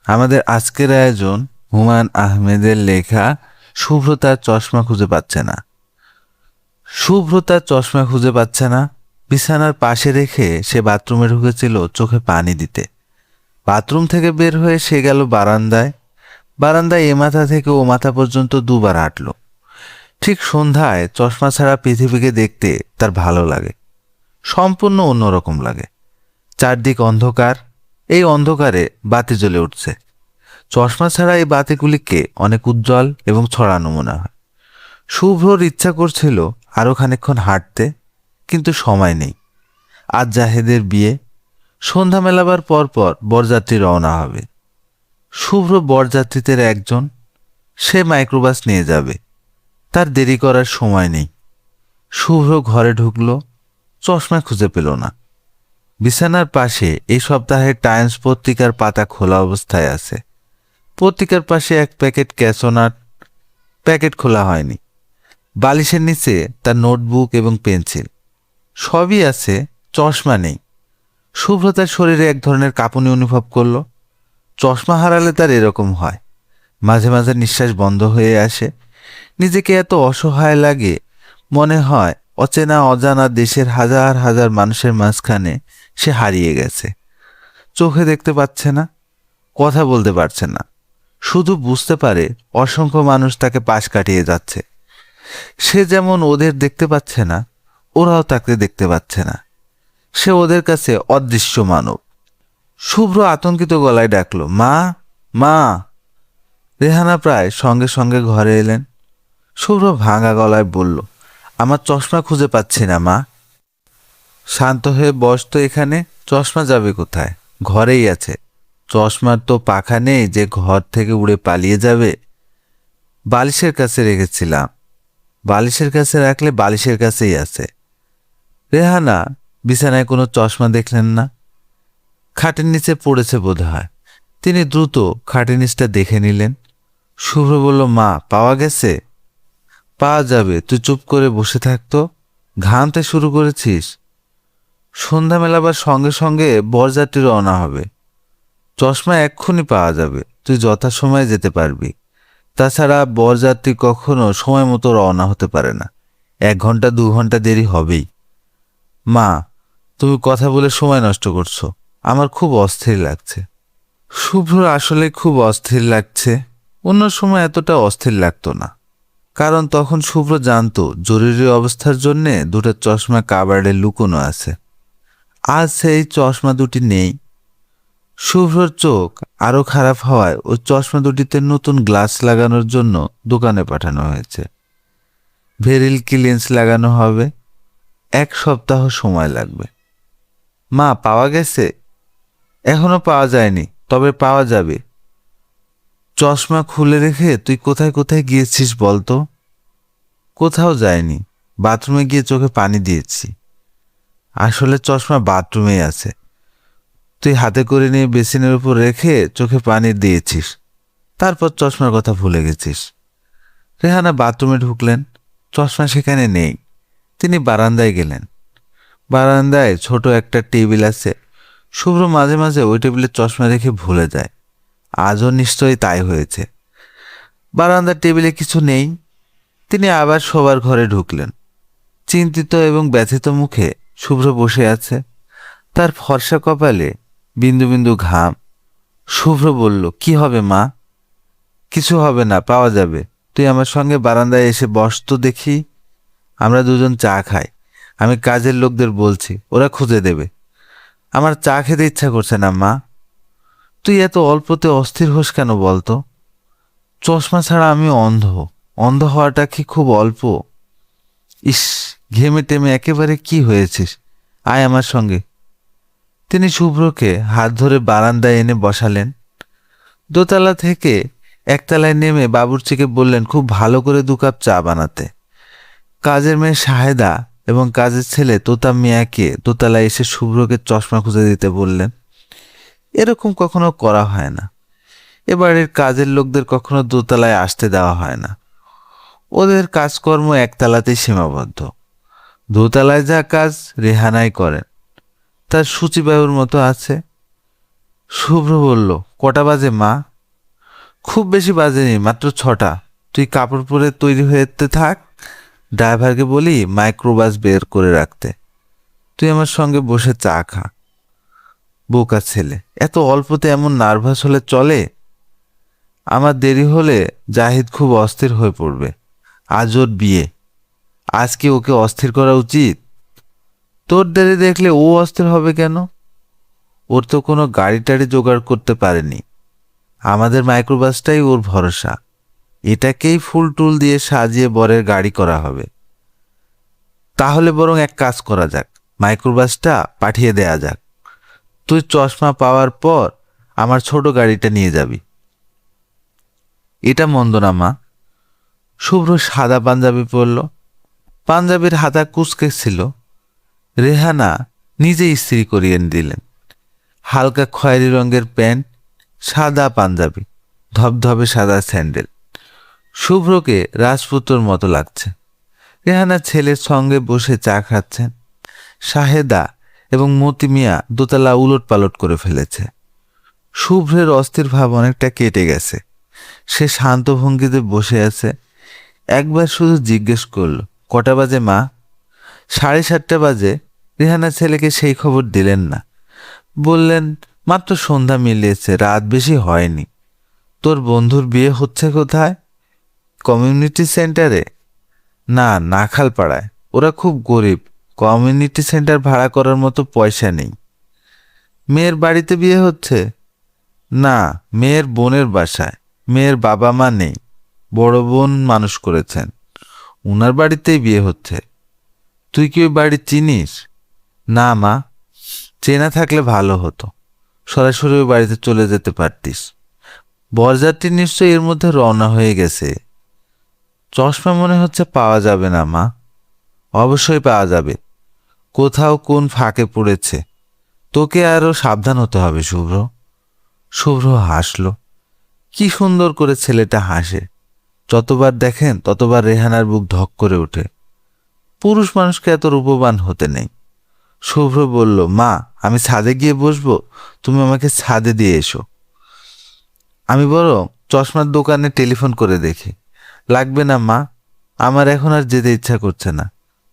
আমাদের আজকের আয়োজন হুমায়ূন আহমেদের লেখা শুভ্র তার চশমা খুঁজে পাচ্ছে না। শুভ্র তার চশমা খুঁজে পাচ্ছে না। বিছানার পাশে রেখে সে বাথরুমে ঢুকেছিল চোখে পানি দিতে। বাথরুম থেকে বের হয়ে সে গেল বারান্দায়। বারান্দায় এ মাথা থেকে ও মাথা পর্যন্ত দুবার হাঁটল। ঠিক সন্ধ্যায় চশমা ছাড়া পৃথিবীকে দেখতে তার ভালো লাগে, সম্পূর্ণ অন্যরকম লাগে। চারদিক অন্ধকার, এই অন্ধকারে বাতি জ্বলে উঠছে। চশমা ছাড়া এই বাতিগুলিকে অনেক উজ্জ্বল এবং ছড়ানো মনে হয়। শুভ্রর ইচ্ছা করছিল আরও খানিকক্ষণ হাঁটতে, কিন্তু সময় নেই। আজ জাহেদের বিয়ে, সন্ধ্যা মেলাবার পরপর বরযাত্রী রওনা হবে। শুভ্র বরযাত্রীদের একজন, সে মাইক্রোবাস নিয়ে যাবে। তার দেরি করার সময় নেই। শুভ্র ঘরে ঢুকল, চশমা খুঁজে পেল না। বিছানার পাশে এই সপ্তাহের টাইমস পত্রিকার পাতা খোলা অবস্থায় আছে। পত্রিকার পাশে এক প্যাকেট ক্যাসোনাট, প্যাকেট খোলা হয়নি। বালিশের নিচে তার নোটবুক এবং পেন্সিল, সবই আছে, চশমা নেই। শুভ্র তার শরীরে এক ধরনের কাঁপুনি অনুভব করল। চশমা হারালে তার এরকম হয়, মাঝে মাঝে নিঃশ্বাস বন্ধ হয়ে আসে। নিজেকে এত অসহায় লাগে, মনে হয় অচেনা অজানা দেশের হাজার হাজার মানুষের মাঝখানে সে হারিয়ে গেছে। চোখে দেখতে পাচ্ছে না, কথা বলতে পারছে না, শুধু বুঝতে পারে অসংখ্য মানুষ তাকে পাশ কাটিয়ে যাচ্ছে। সে যেমন ওদের দেখতে পাচ্ছে না, ওরাও তাকে দেখতে পাচ্ছে না। সে ওদের কাছে অদৃশ্য মানব। শুভ্র আতঙ্কিত গলায় ডাকল, মা, মা। রেহানা প্রায় সঙ্গে সঙ্গে ঘরে এলেন। শুভ্র ভাঙা গলায় বলল, আমার চশমা খুঁজে পাচ্ছি না মা। শান্ত হয়ে বস তো এখানে, চশমা যাবে কোথায়? ঘরেই আছে। চশমার তো পাখা নেই যে ঘর থেকে উড়ে পালিয়ে যাবে। বালিশের কাছে রেখেছিলাম। বালিশের কাছে রাখলে বালিশের কাছেই আছে। রেহানা বিছানায় কোনো চশমা দেখলেন না। খাটের নিচে পড়েছে বোধ হয়। তিনি দ্রুত খাটের নিচটা দেখে নিলেন। শুভ্র বলল, মা, পাওয়া গেছে? পাওয়া যাবে, তুই চুপ করে বসে থাকতো। ঘামতে শুরু করেছিস? সন্ধ্যা মেলাবার সঙ্গে সঙ্গে বরযাত্রী রওনা হবে। চশমা এক্ষুনি পাওয়া যাবে, তুই যথাসময়ে যেতে পারবি। তাছাড়া বরযাত্রী কখনো সময় মতো রওনা হতে পারে না, 1 ঘন্টা 2 ঘন্টা দেরি হবেই। মা, তুমি কথা বলে সময় নষ্ট করছো, আমার খুব অস্থির লাগছে। শুভ্র আসলে খুব অস্থির লাগছে। অন্য সময় এতটা অস্থির লাগতো না, কারণ তখন শুভ্র জানতো জরুরি অবস্থার জন্যে দুটো চশমা কাবার্ডে লুকোনো আছে। আজ সেই চশমা দুটি নেই। শুভ্রর চোখ আরো খারাপ হওয়ায় ওই চশমা দুটিতে নতুন গ্লাস লাগানোর জন্য দোকানে পাঠানো হয়েছে। ভেরিলকি লেন্স লাগানো হবে, 1 সপ্তাহ সময় লাগবে। মা, পাওয়া গেছে? এখনো পাওয়া যায়নি, তবে পাওয়া যাবে। চশমা খুলে রেখে তুই কোথায় কোথায় গিয়েছিস বলতো? কোথাও যায়নি, বাথরুমে গিয়ে চোখে পানি দিয়েছি। আসলে চশমা বাথরুমেই আছে, তুই হাতে করে নিয়ে বেসিনের উপর রেখে চোখে পানি দিয়েছিস, তারপর চশমার কথা ভুলে গেছিস। রেহানা বাথরুমে ঢুকলেন, চশমা সেখানে নেই। তিনি বারান্দায় গেলেন। বারান্দায় ছোট একটা টেবিল আছে। শুভ্র মাঝে মাঝে ওই টেবিলে চশমা রেখে ভুলে যায়। আজও নিশ্চয়ই তাই হয়েছে। বারান্দার টেবিলে কিছু নেই। তিনি আবার শোবার ঘরে ঢুকলেন। চিন্তিত এবং ব্যথিত মুখে শুভ্র বসে আছে। তার ফর্সা কপালে বিন্দু বিন্দু ঘাম। শুভ্র বলল, কি হবে মা? কিছু হবে না, পাওয়া যাবে। তুই আমার সঙ্গে বারান্দায় এসে বস তো দেখি, আমরা দুজন চা খাই। আমি কাজের লোকদের বলছি, ওরা খুঁজে দেবে। আমার চা খেতে ইচ্ছা করছে না মা। তুই এত অল্পতে অস্থির হোস কেন বলতো? চশমা ছাড়া আমি অন্ধ। অন্ধ হওয়াটা কি খুব অল্প? ইস, ঘেমে টেমে একেবারে কি হয়েছিস, আয় আমার সঙ্গে। তিনি শুভ্রকে হাত ধরে বারান্দায় এনে বসালেন। দোতলা থেকে একতলায় নেমে বাবুর্চিকে বললেন খুব ভালো করে 2 কাপ চা বানাতে। কাজের মেয়ে শাহেদা এবং কাজের ছেলে তোতা মিয়াকে দোতলায় এসে শুভ্রকে চশমা খুঁজে দিতে বললেন। এরকম কখনো করা হয় না। এবারের কাজের লোকদের কখনো দোতলায় আসতে দেওয়া হয় না। ওদের কাজকর্ম একতলাতেই সীমাবদ্ধ। দোতলায় যা কাজ রেহানাই করেন, তার সূচিবায়ুর মতো আছে। শুভ্র বলল, কটা বাজে মা? খুব বেশি বাজেনি, মাত্র 6টা। তুই কাপড় পরে তৈরি হতে থাক, ড্রাইভারকে বলি মাইক্রোবাস বের করে রাখতে। তুই আমার সঙ্গে বসে চা খা। বোকা ছেলে, এত অল্পতে এমন নার্ভাস হলে চলে? আমার দেরি হলে জাহিদ খুব অস্থির হয়ে পড়বে। আজ ওর বিয়ে, আজকে ওকে অস্থির করা উচিত। তোর দেরি দেখলে ও অস্থির হবে কেন? ওর তো কোনো গাড়ি টাড়ি জোগাড় করতে পারেনি। আমাদের মাইক্রোবাসটাই ওর ভরসা। এটাকেই ফুল টুল দিয়ে সাজিয়ে বরের গাড়ি করা হবে। তাহলে বরং এক কাজ করা যাক, মাইক্রোবাসটা পাঠিয়ে দেয়া যাক। তুই চশমা পাওয়ার পর আমার ছোট গাড়িটা নিয়ে যাবি। এটা মন্দ না মা। শুভ্র সাদা পাঞ্জাবি পরল, পাঞ্জাবির হাতা কুঁচকে ছিল। রেহানা নিজে ইস্ত্রি করিয়ে দিলেন। হালকা খয়েরি রঙের প্যান্ট, সাদা পাঞ্জাবি, ধবধবে সাদা স্যান্ডেল। শুভ্রকে রাজপুত্রর মতো লাগছে। রেহানা ছেলের সঙ্গে বসে চা খাচ্ছেন। শাহেদা এবং মতি মিয়া দোতলা উলট পালট করে ফেলেছে। শুভ্রের অস্থির ভাব অনেকটা কেটে গেছে। সে শান্ত ভঙ্গিতে বসে আছে। একবার শুধু জিজ্ঞেস করল, কটা বাজে মা? 7:30 বাজে। রেহানা ছেলেকে সেই খবর দিলেন না। বললেন, মাত্র সন্ধ্যা মিলিয়েছে, রাত বেশি হয়নি। তোর বন্ধুর বিয়ে হচ্ছে কোথায়? কমিউনিটি সেন্টারে? না, নাখালপাড়ায়। ওরা খুব গরিব, কমিউনিটি সেন্টার ভাড়া করার মতো পয়সা নেই। মেয়ের বাড়িতে বিয়ে হচ্ছে? না, মেয়ের বোনের বাসায়। মেয়ের বাবা মা নেই, বড় বোন মানুষ করেছেন, উনার বাড়িতেই বিয়ে হচ্ছে। তুই কি ওই বাড়ি চিনিস? না মা, চেনা থাকলে ভালো হতো, সরাসরি ওই বাড়িতে চলে যেতে পারতিস। বরযাত্রী নিশ্চয়ই এর মধ্যে রওনা হয়ে গেছে। চশমা মনে হচ্ছে পাওয়া যাবে না মা। অবশ্যই পাওয়া যাবে, কোথাও কোন ফাঁকে পড়েছে। তোকে আরও সাবধান হতে হবে শুভ্র। শুভ্র হাসল। কি সুন্দর করে ছেলেটা হাসে। যতবার দেখেন ততবার রেহানার বুক ধক করে ওঠে। পুরুষ মানুষকে এত রূপবান হতে নেই। শুভ্র বলল, মা আমি ছাদে গিয়ে বসবো, তুমি আমাকে ছাদে দিয়ে এসো। আমি বরং চশমার দোকানে টেলিফোন করে দেখি। লাগবে না মা, আমার এখন আর যেতে ইচ্ছা করছে না,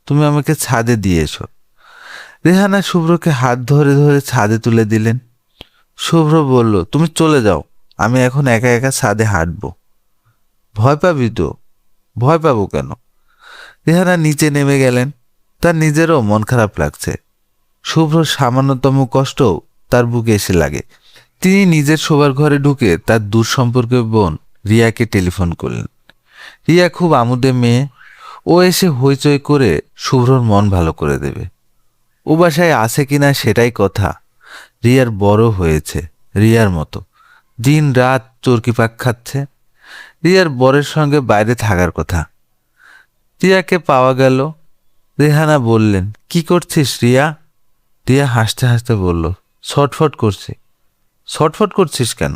তুমি আমাকে ছাদে দিয়ে এসো। রেহানা শুভ্রকে হাত ধরে ধরে ছাদে তুলে দিলেন। শুভ্র বলল, তুমি চলে যাও, আমি এখন একা একা ছাদে হাঁটবো। ভয় পাবি তো? ভয় পাবো কেন? রেহানা নিচে নেমে গেলেন। তার নিজেরও মন খারাপ লাগছে। শুভ্র সামান্যতম কষ্টও তার বুকে এসে লাগে। তিনি নিজের শোবার ঘরে ঢুকে তার দূর সম্পর্কের বোন রিয়াকে টেলিফোন করলেন। রিয়া খুব আমোদে মেয়ে, ও এসে হইচই করে শুভ্রর মন ভালো করে দেবে। ও বাসায় আছে কিনা সেটাই কথা। রিয়ার বড় হয়েছে, রিয়ার মতো দিন রাত চরকি পাক খাচ্ছে। রিয়ার বরের সঙ্গে বাইরে থাকার কথা। রিয়াকে পাওয়া গেল। রেহানা বললেন, কি করছিস রিয়া? রিয়া হাসতে হাসতে বলল, ছটফট করছি। ছটফট করছিস কেন?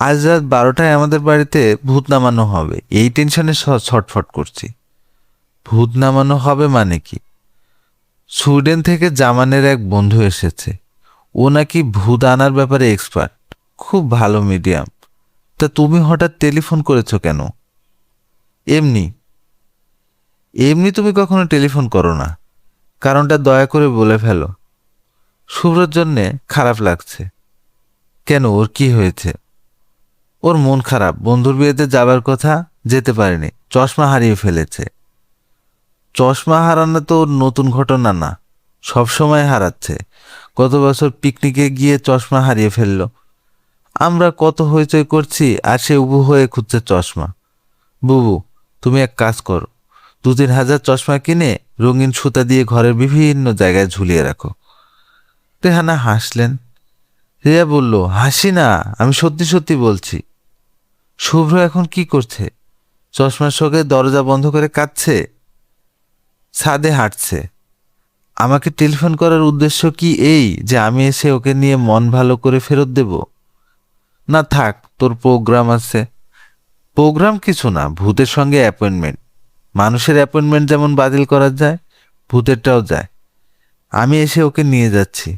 আজ রাত 12টায় আমাদের বাড়িতে ভূত নামানো হবে, এই টেনশনে ছটফট করছি। ভূত নামানো হবে মানে কি? সুইডেন থেকে জামানের এক বন্ধু এসেছে, ও নাকি ভূত আনার ব্যাপারে এক্সপার্ট, খুব ভালো মিডিয়াম। তা তুমি হঠাৎ টেলিফোন করেছো কেন? এমনি। এমনি তুমি কখনো টেলিফোন করো না, কারণটা দয়া করে বলে ফেলো। শুভ্রর জন্যে খারাপ লাগছে। কেন, ওর কি হয়েছে? ওর মন খারাপ, বন্ধুর বিয়েতে যাবার কথা, যেতে পারেনি, চশমা হারিয়ে ফেলেছে। চশমা হারানো তো ওর নতুন ঘটনা না, সব সময় হারাচ্ছে। গত বছর পিকনিকে গিয়ে চশমা হারিয়ে ফেলল। আমরা কত হইচই করছি আর সে উবু হয়ে খুঁজছে চশমা। বুবু, তুমি এক কাজ করো, 2-3 হাজার চশমা কিনে রঙিন সুতা দিয়ে ঘরের বিভিন্ন জায়গায় ঝুলিয়ে রাখো। রেহানা হাসলেন। রিয়া বলল, হাসি না, আমি সত্যি সত্যি বলছি। শুভ্র এখন কি করছে? চশমার শোকে দরজা বন্ধ করে কাঁদছে, ছাদে হাঁটছে। আমাকে টেলিফোন করার উদ্দেশ্য কি এই যে আমি এসে ওকে নিয়ে মন ভালো করে ফেরত দেব? না থাক, তোর প্রোগ্রাম আছে। প্রোগ্রাম কিছু না, ভূতের সঙ্গে অ্যাপয়েন্টমেন্ট। মানুষের অ্যাপয়েন্টমেন্ট যেমন বাতিল করা যায়, ভূতেরটাও যায়। আমি এসে ওকে নিয়ে যাচ্ছি।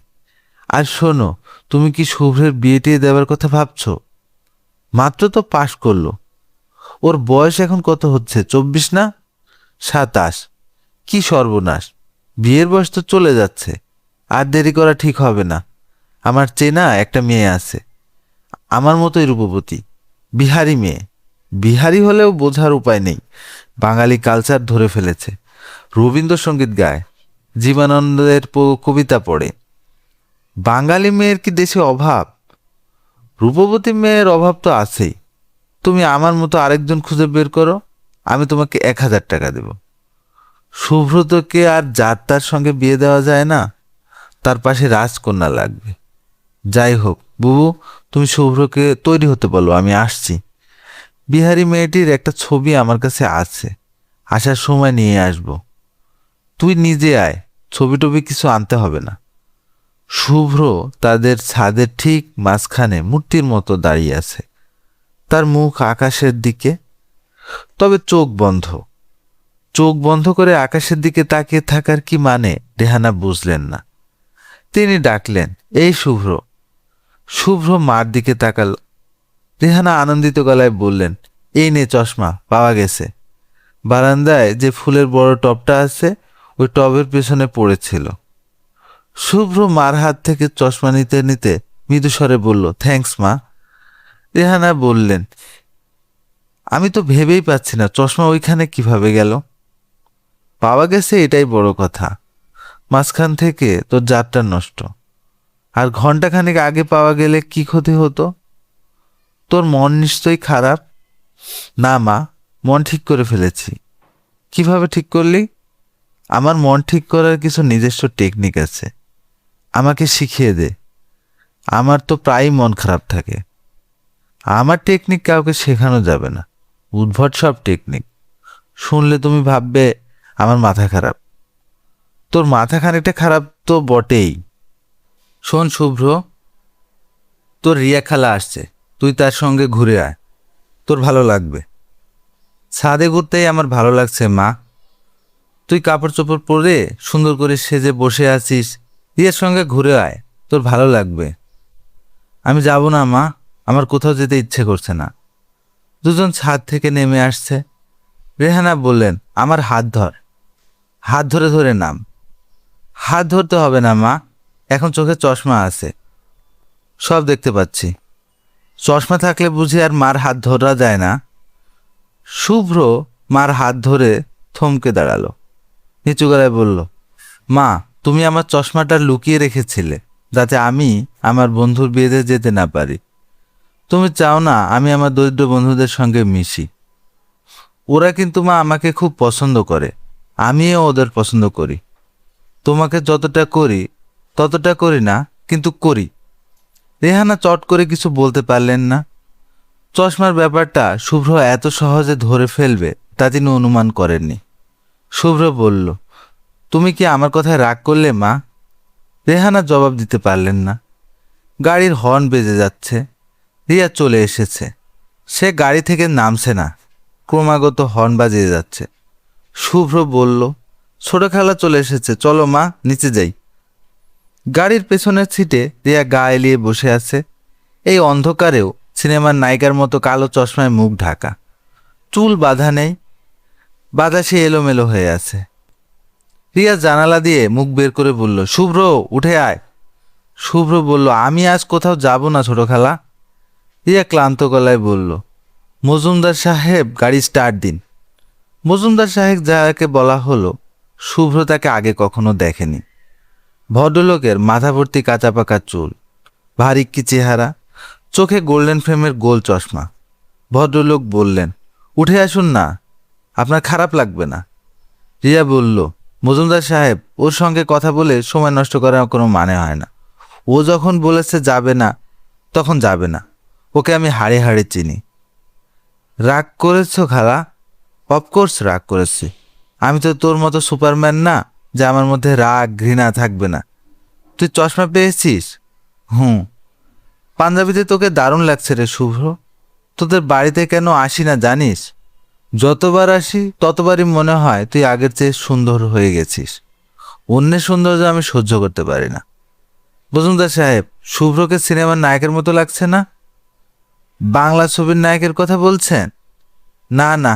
আর শোনো, তুমি কি শুভ্রের বিয়ে টিয়ে দেওয়ার কথা ভাবছো? মাত্র তো পাশ করলো। ওর বয়স এখন কত হচ্ছে, 24 না 27? কি সর্বনাশ! বিয়ের বয়স তো চলে যাচ্ছে। আর দেরি করা ঠিক হবে না। আমার চেনা একটা মেয়ে আছে, আমার মতোই রূপবতী, বিহারি মেয়ে। বিহারি হলেও বোঝার উপায় নেই, বাঙালি কালচার ধরে ফেলেছে। রবীন্দ্রসঙ্গীত গায়, জীবনানন্দের কবিতা পড়ে। বাঙালি মেয়ের কি দেশে অভাব? রূপবতী মেয়ের অভাব তো আছেই। তুমি আমার মতো আরেকজন খুঁজে বের করো, আমি তোমাকে 1000 টাকা দেব। শুভ্রতকে আর যার তার সঙ্গে বিয়ে দেওয়া যায় না, তার পাশে রাজকন্যা লাগবে। যাই হোক বুবু, তুমি শুভ্রকে তৈরি হতে বলো, আমি আসছি। বিহারি মেয়েটির একটা ছবি আমার কাছে আছে, আসার সময় নিয়ে আসব। তুই নিজে আয়, ছবি টবি কিছু আনতে হবে না। শুভ্র তাদের ছাদের ঠিক মাঝখানে মূর্তির মতো দাঁড়িয়ে আছে, তার মুখ আকাশের দিকে, তবে চোখ বন্ধ। চোখ বন্ধ করে আকাশের দিকে তাকিয়ে থাকার কি মানে রেহানা বুঝলেন না। তিনি ডাকলেন, এই শুভ্র। শুভ্র মার দিকে তাকাল। রেহানা আনন্দিত গলায় বললেন, এই নে চশমা, পাওয়া গেছে। বারান্দায় যে ফুলের বড় টবটা আছে, ওই টবের পেছনে পড়েছিল। শুভ্র মার হাত থেকে চশমা নিতে নিতে মৃদুস্বরে বলল, থ্যাঙ্কস মা। রেহানা বললেন, আমি তো ভেবেই পাচ্ছি না চশমা ওইখানে কিভাবে গেল। পাওয়া গেছে, এটাই বড় কথা। মাঝখান থেকে তোর জাতটা নষ্ট। আর ঘন্টাখানেক আগে পাওয়া গেলে কি ক্ষতি হতো? তোর মন নিশ্চয়ই খারাপ। না মা, মন ঠিক করে ফেলেছি। কিভাবে ঠিক করলি? আমার মন ঠিক করার কিছু নিজস্ব টেকনিক আছে, আমাকে শিখিয়ে দে। আমার তো প্রায়ই মন খারাপ থাকে। আমার টেকনিক কাউকে শেখানো যাবে না, উদ্ভট সব টেকনিক। শুনলে তুমি ভাববে আমার মাথা খারাপ। তোর মাথা খানিকটা খারাপ তো বটেই। শোন শুভ্র, তোর রিয়া খালা আসছে, তুই তার সঙ্গে ঘুরে আয়, তোর ভালো লাগবে। ছাদে ঘুরতেই আমার ভালো লাগছে মা। তুই কাপড় চোপড় পরে সুন্দর করে সেজে বসে আছিস, রিয়ার সঙ্গে ঘুরে আয়, তোর ভালো লাগবে। আমি যাব না মা, আমার কোথাও যেতে ইচ্ছে করছে না। দুজন ছাদ থেকে নেমে আসছে। রেহানা বললেন, আমার হাত ধর। হাত ধরে ধরে নাম। হাত ধরতে হবে না মা, এখন চোখে চশমা আছে, সব দেখতে পাচ্ছি। চশমা থাকলে বুঝি আর মার হাত ধরা যায় না? শুভ্র মার হাত ধরে থমকে দাঁড়ালো, নিচু গলায় বলল, মা, তুমি আমার চশমাটা লুকিয়ে রেখেছিলে যাতে আমি আমার বন্ধুর বিয়েতে যেতে না পারি। তুমি চাও না আমি আমার দরিদ্র বন্ধুদের সঙ্গে মিশি। ওরা কিন্তু মা আমাকে খুব পছন্দ করে, আমিও ওদের পছন্দ করি। তোমাকে যতটা করি ততটা করি না, কিন্তু করি। রেহানা চট করে কিছু বলতে পারলেন না। চশমার ব্যাপারটা শুভ্র এত সহজে ধরে ফেলবে তা তিনি অনুমান করেননি। শুভ্র বলল, তুমি কি আমার কথায় রাগ করলে মা? রেহানা জবাব দিতে পারলেন না। গাড়ির হর্ন বেজে যাচ্ছে। রিয়া চলে এসেছে। সে গাড়ি থেকে নামছে না, ক্রমাগত হর্ন বাজিয়ে যাচ্ছে। শুভ্র বলল, ছোট খালা চলে এসেছে, চলো মা নিচে যাই। গাড়ির পেছনের সিটে রিয়া গা এলিয়ে বসে আছে। এই অন্ধকারেও সিনেমার নায়িকার মতো কালো চশমায় মুখ ঢাকা, চুল বাঁধা নেই, বাতাসে এলোমেলো হয়ে আছে। রিয়া জানালা দিয়ে মুখ বের করে বলল, শুভ্র উঠে আয়। শুভ্র বলল, আমি আজ কোথাও যাব না ছোট খালা। রিয়া ক্লান্ত গলায় বলল, মজুমদার সাহেব গাড়ি স্টার্ট দিন। মজুমদার সাহেব যাকে বলা হলো, শুভ্র তাকে আগে কখনো দেখেনি। ভদ্রলোকের মাথা ভর্তি কাঁচা পাকা চুল, ভারী কি চেহারা, চোখে গোল্ডেন ফ্রেমের গোল চশমা। ভদ্রলোক বললেন, উঠে আসুন না, আপনার খারাপ লাগবে না। রিয়া বলল, মজুমদার সাহেব, ওর সঙ্গে কথা বলে সময় নষ্ট করার কোনো মানে হয় না। ও যখন বলেছে যাবে না, তখন যাবে না। ওকে আমি হাড়ে হাড়ে চিনি। রাগ করেছ খালা? অফকোর্স রাগ করেছি। আমি তো তোর মতো সুপারম্যান না যে আমার মধ্যে রাগ ঘৃণা থাকবে না। তুই চশমা পেয়েছিস? পাঞ্জাবিতে তোকে দারুণ লাগছে রে শুভ্র। তোদের বাড়িতে কেন আসি না জানিস? যতবার আসি ততবারই মনে হয় তুই আগের চেয়ে সুন্দর হয়ে গেছিস। অন্যের সৌন্দর্য আমি সহ্য করতে পারি না। মজুমদার সাহেব, শুভ্রকে সিনেমার নায়কের মতো লাগছে না? বাংলা ছবির নায়কের কথা বলছেন? না না,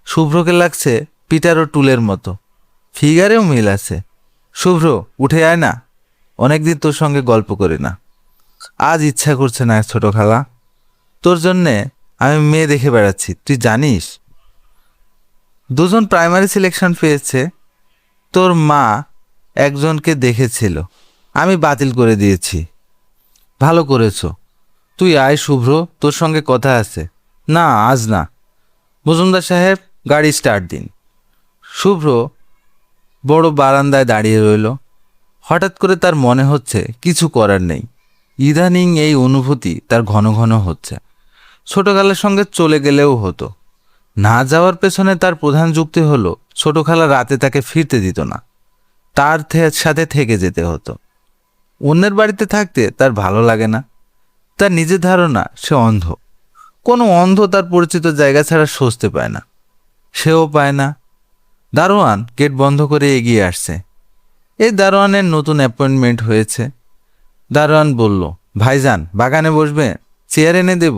শুভ্রকে লাগছে পিটার ও টুলের মতো। ফিগারেও মিল আছে। শুভ্র, উঠে আয় না, অনেকদিন তোর সঙ্গে গল্প করি না। আজ ইচ্ছা করছে না ছোট খালা, তোর জন্যে আমি মেয়ে দেখে বেড়াচ্ছি, তুই জানিস? দুজন প্রাইমারি সিলেকশন পেয়েছে, তোর মা একজনকে দেখেছিল, আমি বাতিল করে দিয়েছি। ভালো করেছো। তুই আয় শুভ্র, তোর সঙ্গে কথা আছে। না, আজ না। মজুমদার সাহেব, গাড়ি স্টার্ট দিন। শুভ্র বড় বারান্দায় দাঁড়িয়ে রইল। হঠাৎ করে তার মনে হচ্ছে কিছু করার নেই। ইদানিং এই অনুভূতি তার ঘন ঘন হচ্ছে। ছোটখালার সঙ্গে চলে গেলেও হতো। না যাওয়ার পেছনে তার প্রধান যুক্তি হলো ছোট খালা রাতে তাকে ফিরতে দিত না, তার সাথে থেকে যেতে হতো। অন্যের বাড়িতে থাকতে তার ভালো লাগে না। তার নিজের ধারণা সে অন্ধ। কোনো অন্ধ তার পরিচিত জায়গা ছাড়া স্বস্তি পায় না, সেও পায় না। দারোয়ান গেট বন্ধ করে এগিয়ে আসছে। এই দারোয়ানের নতুন অ্যাপয়েন্টমেন্ট হয়েছে। দারোয়ান বলল, ভাইজান বাগানে বসবে, চেয়ার এনে দেব?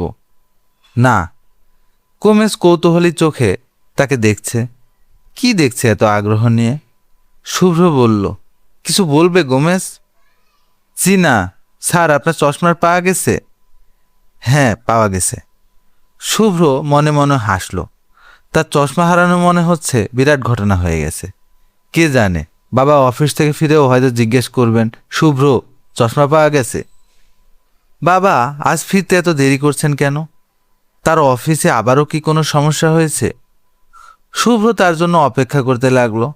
না। গোমেজ কৌতূহলী চোখে তাকে দেখছে। কি দেখছে এত আগ্রহ নিয়ে? শুভ্র বলল, কিছু বলবে গোমেজ? জি না স্যার, আপনার চশমার পাওয়া গেছে? হ্যাঁ, পাওয়া গেছে। শুভ্র মনে মনে হাসল। তার চশমা হারানো মনে হচ্ছে বিরাট ঘটনা হয়ে গেছে। কে জানে, বাবা অফিস থেকে ফিরেও হয়তো জিজ্ঞেস করবেন, শুভ্র চশমা পাওয়া গেছে? বাবা আজ ফিরতে এত দেরি করছেন কেন? তার অফিসে আবারও কি কোনো সমস্যা হয়েছে? শুভ্র তার জন্য অপেক্ষা করতে লাগলো।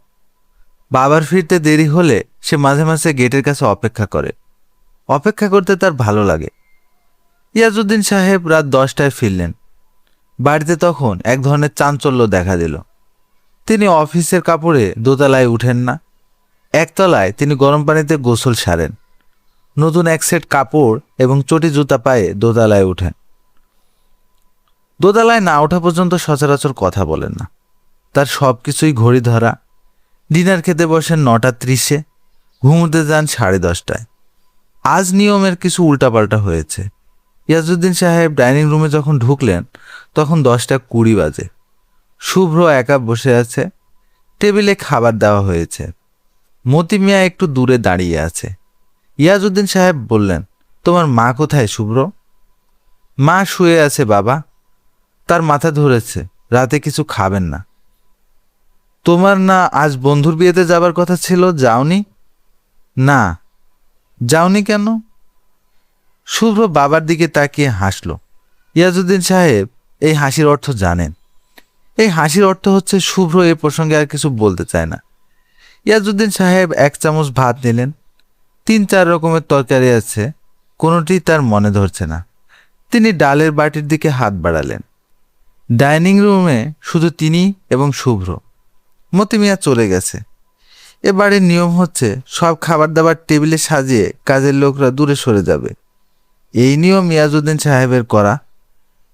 বাবার ফিরতে দেরি হলে সে মাঝে মাঝে গেটের কাছে অপেক্ষা করে। অপেক্ষা করতে তার ভালো লাগে। ইয়াজউদ্দিন সাহেব রাত 10টায় ফিরলেন। বাড়িতে তখন এক ধরনের চাঞ্চল্য দেখা দিল। তিনি অফিসের কাপড়ে দোতলায় উঠেন না। একতলায় তিনি গরম পানিতে গোসল সারেন। নতুন এক সেট কাপড় এবং চটি জুতা পায়ে দোতলায় উঠেন। দোতলায় না ওঠা পর্যন্ত সচরাচর কথা বলেন না। তার সব কিছুই ঘড়ি ধরা। ডিনার খেতে বসেন 9:30-এ, ঘুমোতে যান 10:30টায়। আজ নিয়মের কিছু উল্টাপাল্টা হয়েছে। ইয়াজউদ্দিন সাহেব ডাইনিং রুমে যখন ঢুকলেন তখন 10:20 বাজে। শুভ্র একা বসে আছে। টেবিলে খাবার দেওয়া হয়েছে। মতি মিয়া একটু দূরে দাঁড়িয়ে আছে। ইয়াজউদ্দিন সাহেব বললেন, তোমার মা কোথায় শুভ্র? মা শুয়ে আছে বাবা, তার মাথা ধরেছে, রাতে কিছু খাবেন না। তোমার না আজ বন্ধুর বিয়েতে যাবার কথা ছিল, যাওনি? না। যাওনি কেন? শুভ্র বাবার দিকে তাকিয়ে হাসল। ইয়াজউদ্দিন সাহেব এই হাসির অর্থ জানেন। এই হাসির অর্থ হচ্ছে শুভ্র এ প্রসঙ্গে আর কিছু বলতে চায় না। ইয়াজউদ্দিন সাহেব 1 চামচ ভাত নিলেন। 3-4 রকমের তরকারি আছে, কোনোটি তার মনে ধরছে না। তিনি ডালের বাটির দিকে হাত বাড়ালেন। ডাইনিং রুমে শুধু তিনি এবং শুভ্র। মতি মিয়া চলে গেছে। এ বাড়ির নিয়ম হচ্ছে সব খাবার দাবার টেবিলে সাজিয়ে কাজের লোকরা দূরে সরে যাবে। এই নিয়ম ইয়াজউদ্দিন সাহেবের করা।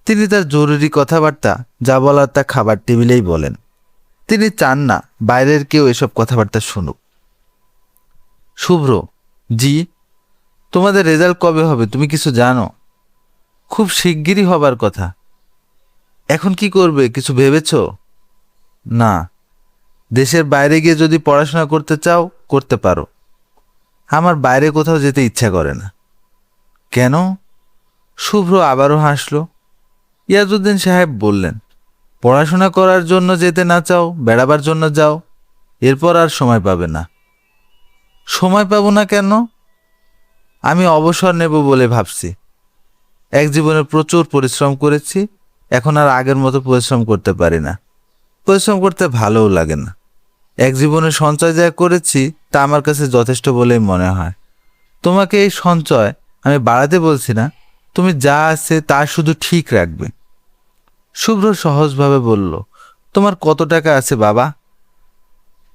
তিনি তার জরুরি কথাবার্তা যা বলার তা খাবার টেবিলেই বলেন। তিনি চান না বাইরের কেউ এসব কথাবার্তা শুনুক। শুভ্র, জি? তোমাদের রেজাল্ট কবে হবে তুমি কিছু জানো? খুব শিগগিরই হবার কথা। এখন কি করবে কিছু ভেবেছ? না। দেশের বাইরে গিয়ে যদি পড়াশোনা করতে চাও করতে পারো। আমার বাইরে কোথাও যেতে ইচ্ছা করে না। কেন? শুভ্র আবারও হাসল। ইয়াজউদ্দিন সাহেব বললেন, পড়াশোনা করার জন্য যেতে না চাও, বেড়াবার জন্য যাও, এরপর আর সময় পাবে না। সময় পাবো না কেন? আমি অবসর নেব বলে ভাবছি। এক জীবনে প্রচুর পরিশ্রম করেছি, এখন আর আগের মতো পরিশ্রম করতে পারি না। পরিশ্রম করতে ভালোও লাগে না। এক জীবনে সঞ্চয় যা করেছি তা আমার কাছে যথেষ্ট বলেই মনে হয়। তোমাকে এই সঞ্চয় আমি বাড়াতে বলছি না, তুমি যা আছে তা শুধু ঠিক রাখবে। শুভ্র সহজভাবে বলল, তোমার কত টাকা আছে বাবা?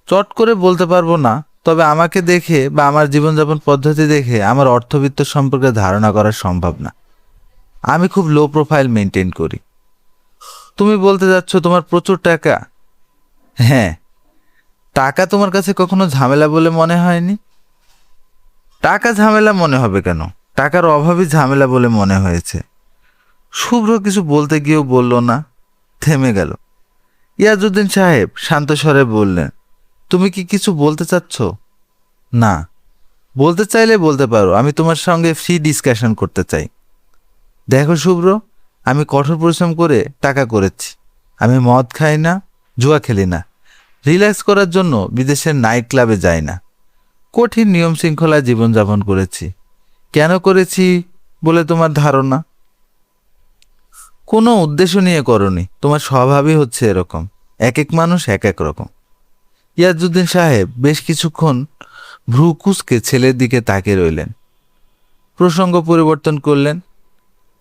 চট করে বলতে পারবো না, তবে আমাকে দেখে বা আমার জীবনযাপন পদ্ধতি দেখে আমার অর্থবিত্ত সম্পর্কে ধারণা করা সম্ভব না। আমি খুব লো প্রোফাইল মেনটেন করি। তুমি বলতে যাচ্ছ তোমার প্রচুর টাকা? হ্যাঁ। টাকা তোমার কাছে কখনো ঝামেলা বলে মনে হয়নি? টাকা ঝামেলা মনে হবে কেন? টাকার অভাবই ঝামেলা বলে মনে হয়েছে। শুভ্র কিছু বলতে গিয়েও বলল না, থেমে গেল। ইয়াজউদ্দিন সাহেব শান্ত স্বরে বললেন, তুমি কি কিছু বলতে চাচ্ছ? না, বলতে চাইলে বলতে পারো, আমি তোমার সঙ্গে ফ্রি ডিসকাশন করতে চাই। দেখো শুভ্র, আমি কঠোর পরিশ্রম করে টাকা করেছি। আমি মদ খাই না, জুয়া খেলি না, রিল্যাক্স করার জন্য বিদেশের নাইট ক্লাবে যাই না। কঠিন নিয়ম শৃঙ্খলায় জীবনযাপন করেছি। কেন করেছি বলে তোমার ধারণা? কোনো উদ্দেশ্য নিয়ে করনি, তোমার স্বভাবই হচ্ছে এরকম। এক এক মানুষ এক এক রকম। ইয়াজউদ্দিন সাহেব বেশ কিছুক্ষণ ভ্রু কুঁচকে ছেলের দিকে তাকিয়ে রইলেন। প্রসঙ্গ পরিবর্তন করলেন,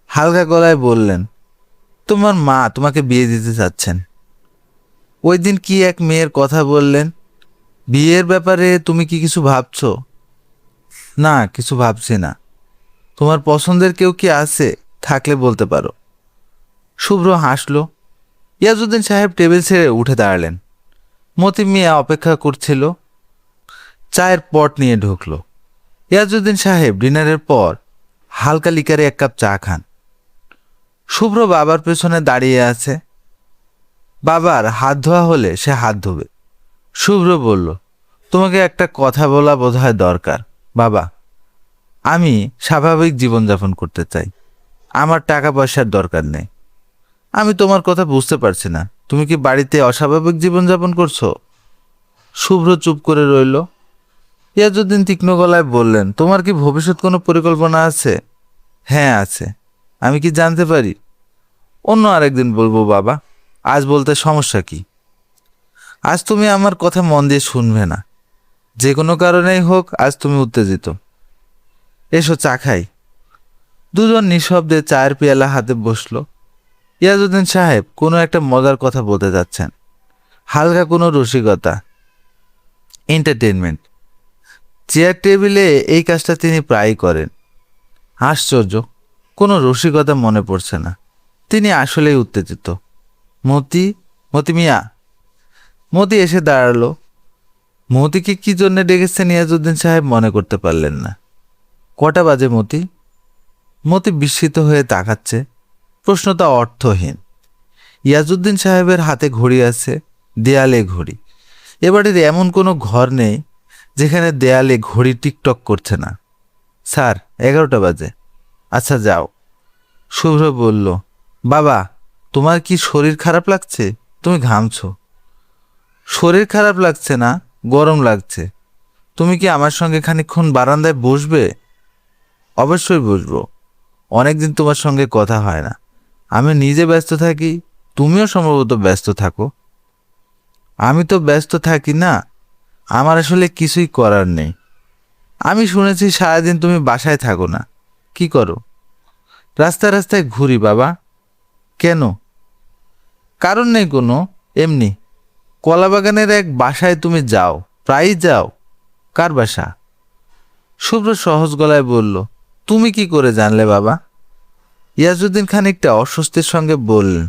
হালকা গলায় বললেন, তোমার মা তোমাকে বিয়ে দিতে চাচ্ছেন। ওই দিন কি এক মেয়ের কথা বললেন, বিয়ের ব্যাপারে তুমি কি কিছু ভাবছো? না, কিছু ভাবছি না। তোমার পছন্দের কেউ কি আছে? থাকলে বলতে পারো। শুভ্র হাসল। ইয়াজউদ্দিন সাহেব টেবিল ছেড়ে উঠে দাঁড়ালেন। মতি মিয়া অপেক্ষা করছিল। চায়ের পট নিয়ে ঢুকল। ইয়াজউদ্দিন সাহেব ডিনারের পর হালকা লিকারে এক কাপ চা খান। শুভ্র বাবার পেছনে দাঁড়িয়ে আছে। বাবার হাত ধোয়া হলে সে হাত ধোবে। শুভ্র বলল, তোমাকে একটা কথা বলা বোধহয় দরকার। বাবা, আমি স্বাভাবিক জীবনযাপন করতে চাই। আমার টাকা পয়সার দরকার নেই। আমি তোমার কথা বুঝতে পারছি না, তুমি কি বাড়িতে অস্বাভাবিক জীবনযাপন করছো? শুভ্র চুপ করে রইল। ইয়াজউদ্দিন তীক্ষ্ণ গলায় বললেন, তোমার কি ভবিষ্যৎ কোনো পরিকল্পনা আছে? হ্যাঁ আছে। আমি কি জানতে পারি? অন্য আরেকদিন বলবো বাবা, আজ বলতে সমস্যা কি? আজ তুমি আমার কথা মন দিয়ে শুনবে না। যে কোনো কারণেই হোক, আজ তুমি উত্তেজিত। এসো চা খাই। দুজন নিঃশব্দে চায়ের পেয়ালা হাতে বসলো। ইয়াজউদ্দিন সাহেব কোনো একটা মজার কথা বলতে যাচ্ছেন, হালকা কোনো রসিকতা, এন্টারটেনমেন্ট। চেয়ার টেবিলে এই কাজটা তিনি প্রায়ই করেন। আশ্চর্য, কোনো রসিকতা মনে পড়ছে না। তিনি আসলেই উত্তেজিত। মতি, মতি মিয়া। মতি এসে দাঁড়ালো। মতিকে কি জন্য ডেকেছেন ইয়াজউদ্দিন সাহেব মনে করতে পারলেন না। কটা বাজে মতি? মতি বিস্মিত হয়ে তাকাচ্ছে। প্রশ্নটা অর্থহীন। ইয়াজউদ্দিন সাহেবের হাতে ঘড়ি আছে, দেয়ালে ঘড়ি। এবারের এমন কোনো ঘর নেই যেখানে দেয়ালে ঘড়ি টিকটক করছে না। স্যার, 11টা বাজে। আচ্ছা যাও। শুভ্র বলল, বাবা, তোমার কি শরীর খারাপ লাগছে? তুমি ঘামছো। শরীর খারাপ লাগছে না, গরম লাগছে। তুমি কি আমার সঙ্গে খানিকক্ষণ বারান্দায় বসবে? অবশ্যই বসবো। অনেকদিন তোমার সঙ্গে কথা হয় না। আমি নিজে ব্যস্ত থাকি, তুমিও সম্ভবত ব্যস্ত থাকো। আমি তো ব্যস্ত থাকি না, আমার আসলে কিছুই করার নেই। আমি শুনেছি সারাদিন তুমি বাসায় থাকো না। কি করো? রাস্তায় রাস্তায় ঘুরি বাবা। কেন? কারণ নেই কোনো, এমনি। কলাবাগানের এক বাসায় তুমি যাও, প্রায়ই যাও। কার বাসা? শুভ্র সহজ গলায় বলল, তুমি কি করে জানলে বাবা? ইয়াজউদ্দিন খানিকটা অস্বস্তির সঙ্গে বললেন,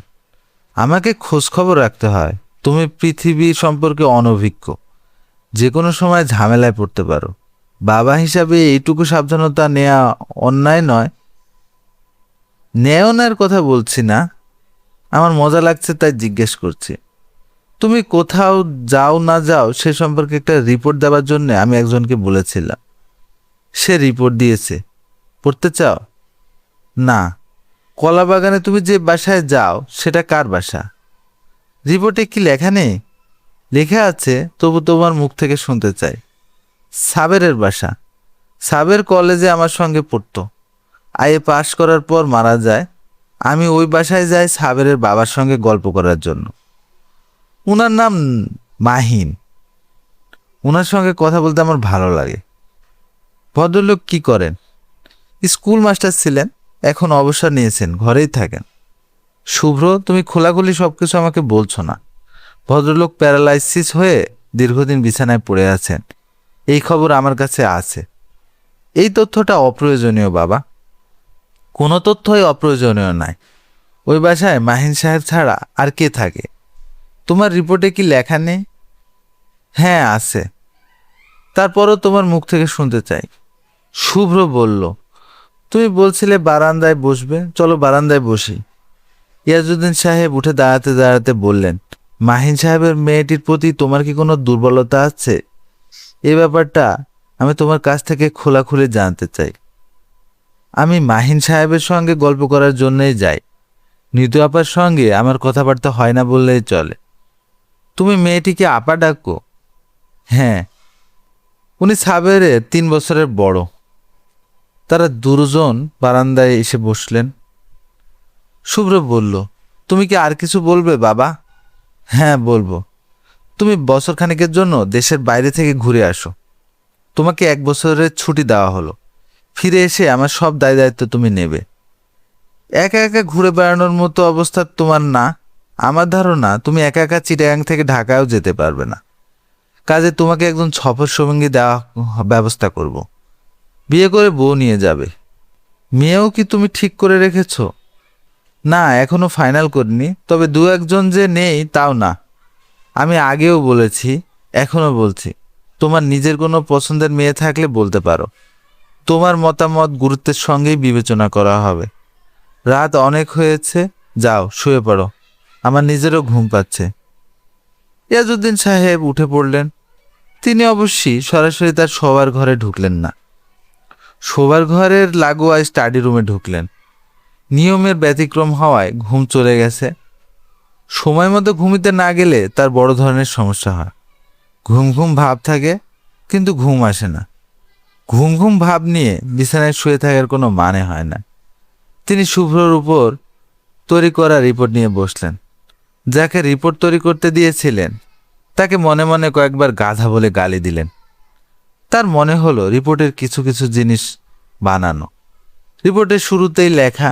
আমাকে খোঁজ খবর রাখতে হয়। তুমি পৃথিবী সম্পর্কে অনভিজ্ঞ, যে কোনো সময় ঝামেলায় পড়তে পারো। বাবা হিসাবে এইটুকু সাবধানতা নেওয়া অন্যায় নয়। নেওয়ার কথা বলছি না, আমার মজা লাগছে তাই জিজ্ঞেস করছি। তুমি কোথাও যাও না যাও সে সম্পর্কে একটা রিপোর্ট দেওয়ার জন্য আমি একজনকে বলেছিলাম। সে রিপোর্ট দিয়েছে। পড়তে চাও? না। কলাবাগানে তুমি যে বাসায় যাও সেটা কার বাসা? রিপোর্টে কি লেখা নেই? লেখা আছে, তবু তোমার মুখ থেকে শুনতে চাই। সাবেরের বাসা। সাবের কলেজে আমার সঙ্গে পড়তো। আইএ পাশ করার পর মারা যায়। আমি ওই বাসায় যাই সাবেরের বাবার সঙ্গে গল্প করার জন্য। উনার নাম মাহিন। উনার সঙ্গে কথা বলতে আমার ভালো লাগে। ভদ্রলোক কি করেন? স্কুল মাস্টার ছিলেন, এখন অবসর নিয়েছেন, ঘরেই থাকেন। শুভ্র, তুমি খোলাখুলি সবকিছু আমাকে বলছো না। ভদ্রলোক প্যারালাইসিস হয়ে দীর্ঘদিন বিছানায় পড়ে আছেন, এই খবর আমার কাছে আছে। এই তথ্যটা অপ্রয়োজনীয় বাবা। কোনো তথ্যই অপ্রয়োজনীয় নয়। ওই বাসায় মাহিন সাহেব ছাড়া আর কে থাকে? তোমার রিপোর্টে কি লেখা নেই? হ্যাঁ আছে। তারপরও তোমার মুখ থেকে শুনতে চাই। শুভ্র বলল, তুমি বলছিলে বারান্দায় বসবে, চলো বারান্দায় বসি। ইয়াজউদ্দিন সাহেব উঠে দাঁড়াতে দাঁড়াতে বললেন, মাহিন সাহেবের মেয়েটির প্রতি তোমার কি কোনো দুর্বলতা আছে? এই ব্যাপারটা আমি তোমার কাছ থেকে খোলাখুলি জানতে চাই। আমি মাহিন সাহেবের সঙ্গে গল্প করার জন্যই যাই। নিতু আপার সঙ্গে আমার কথাবার্তা হয় না বললেই চলে। তুমি মেয়েটিকে আপা ডাকো? হ্যাঁ। উনি সাবেরের 3 বছরের বড়। তারা দুজন বারান্দায় এসে বসলেন। শুভ্র বলল, তুমি কি আর কিছু বলবে বাবা? হ্যাঁ বলবো। তুমি বছরখানেকের জন্য দেশের বাইরে থেকে ঘুরে আসো। তোমাকে 1 বছরের ছুটি দেওয়া হলো। ফিরে এসে আমার সব দায় দায়িত্ব তুমি নেবে। একা একা ঘুরে বেড়ানোর মতো অবস্থা তোমার না। আমার ধারণা তুমি একা একা চিটাগাং থেকে ঢাকায়ও যেতে পারবে না। কাজে তোমাকে একজন সফর সঙ্গী দেওয়া ব্যবস্থা করব। বিয়ে করে বউ নিয়ে যাবে। মেয়েও কি তুমি ঠিক করে রেখেছো? না, এখনো ফাইনাল করিনি, তবে 2-1 জন যে নেই তাও না। আমি আগেও বলেছি, এখনো বলছি, তোমার নিজের কোনো পছন্দের মেয়ে থাকলে বলতে পারো। তোমার মতামত গুরুত্বের সঙ্গেই বিবেচনা করা হবে। রাত অনেক হয়েছে, যাও শুয়ে পড়ো, আমার নিজেরও ঘুম পাচ্ছে। ইয়াজউদ্দিন সাহেব উঠে পড়লেন। তিনি অবশ্যই সরাসরি তার শোবার ঘরে ঢুকলেন না, শোবার ঘরের লাগোয়া স্টাডি রুমে ঢুকলেন। নিয়মের ব্যতিক্রম হওয়ায় ঘুম চলে গেছে। সময় মতো ঘুমিতে না গেলে তার বড় ধরনের সমস্যা হয়। ঘুম ঘুম ভাব থাকে, কিন্তু ঘুম আসে না। ঘুম ঘুম ভাব নিয়ে বিছানায় শুয়ে থাকার কোনো মানে হয় না। তিনি শুভ্রর উপর তৈরি করা রিপোর্ট নিয়ে বসলেন। যাকে রিপোর্ট তৈরি করতে দিয়েছিলেন তাকে মনে মনে কয়েকবার গাধা বলে গালি দিলেন। তার মনে হলো রিপোর্টের কিছু কিছু জিনিস বানানো। রিপোর্টের শুরুতেই লেখা,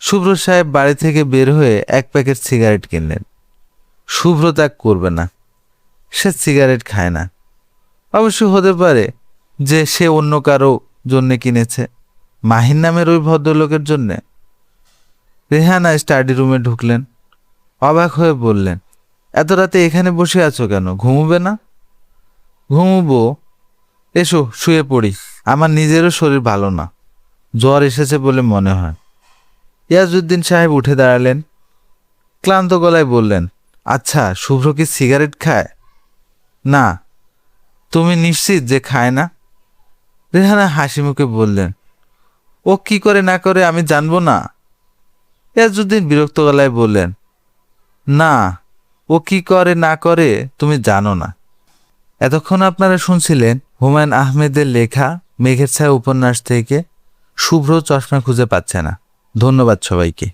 শুভ্র সাহেব বাড়ি থেকে বের হয়ে 1 প্যাকেট সিগারেট কিনলেন। শুভ্র তা করবে না, সে সিগারেট খায় না। অবশ্য হতে পারে যে সে অন্য কারো জন্যে কিনেছে, মাহিন নামের ওই ভদ্রলোকের জন্যে। রেহানা স্টাডি রুমে ঢুকলেন। অবাক হয়ে বললেন, এত রাতে এখানে বসে আছো কেন? ঘুমোবে না? ঘুমবো। এসো শুয়ে পড়ি, আমার নিজেরও শরীর ভালো না, জ্বর এসেছে বলে মনে হয়। ইয়াজউদ্দিন সাহেব উঠে দাঁড়ালেন, ক্লান্ত গলায় বললেন, আচ্ছা শুভ্র কি সিগারেট খায়? না। তুমি নিশ্চিত যে খায় না? রেহানা হাসি মুখে বললেন, ও কি করে না করে আমি জানবো না? ইয়াজউদ্দিন বিরক্ত গলায় বললেন, না, ও কি করে না করে তুমি জানো না। এতক্ষণ আপনারা শুনছিলেন হুমায়ুন আহমেদের লেখা মেঘের ছায়া উপন্যাস থেকে শুভ্র চশমা খুঁজে পাচ্ছে না। ধন্যবাদ সবাইকে।